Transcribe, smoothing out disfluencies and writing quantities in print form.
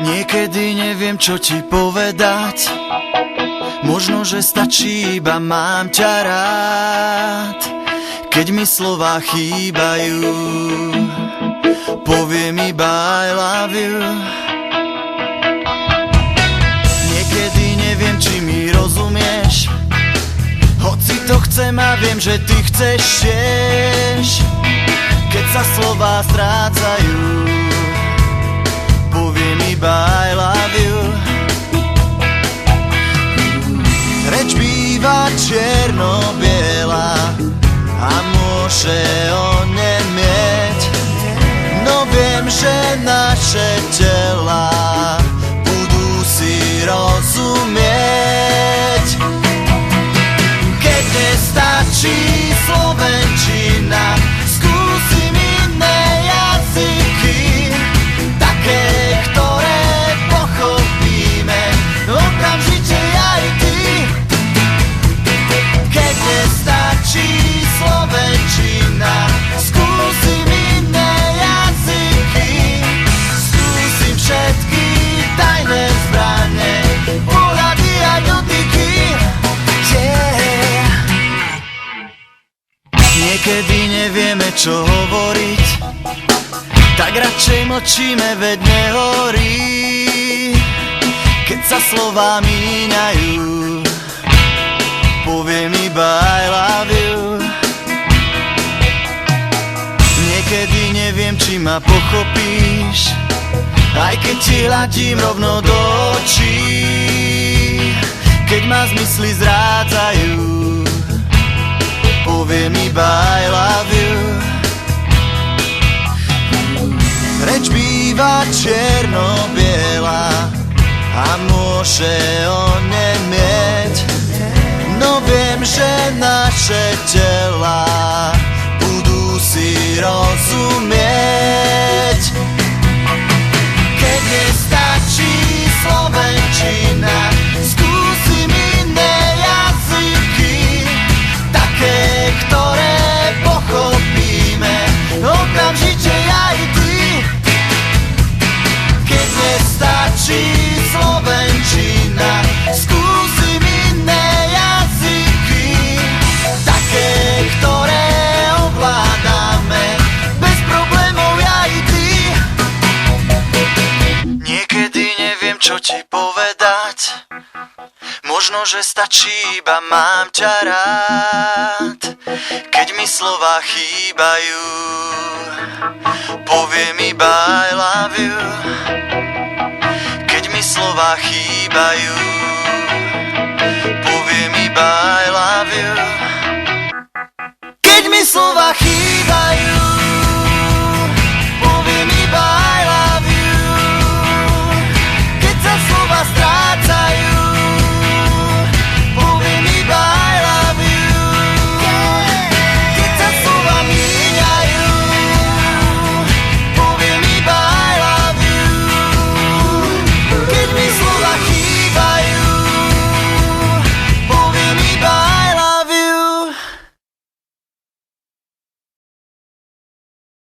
Niekedy neviem, čo ti povedať. Možno, že stačí iba mám ťa rád. Keď mi slová chýbajú, poviem iba I love you. Niekedy neviem, či mi rozumieš, hoci to chcem a viem, že ty chceš tiež. Keď sa slová strácajú, poviem iba I love you. Reč býva čierno-biela a môže onemieť, no viem, že naše tela budú si rozumieť. Keď nestačí slovenčina, skúsim iné jazyky, také, ktoré pochopíme okamžite aj ty. Keď nestačí slovenčina, skúsim iné jazyky, skúsim všetky tajné zbrane, pohľady a dotyky. Niekedy nevieme, čo hovoriť, tak radšej mlčíme, veď nehorí. Keď sa slová míňajú, poviem iba I love you. Niekedy neviem, či ma pochopíš, aj keď ti hľadím rovno do očí. Keď ma zmysly zrádzajú, poviem iba I love you. Reč býva čierno-biela a môže onemieť, no viem, že naše tela budú si rozumieť. Keď nestačí slovenčina, skúsim iné jazyky, také, ktoré pochopíme okamžite aj ty. Keď nestačí slovenčina, skúsim iné jazyky, také, ktoré ovládame bez problémov ja i ty. Niekedy neviem, čo ti povedať, možno, že stačí iba mám ťa rád. Keď mi slová chýbajú, poviem iba I love you. Keď mi slová chýbajú,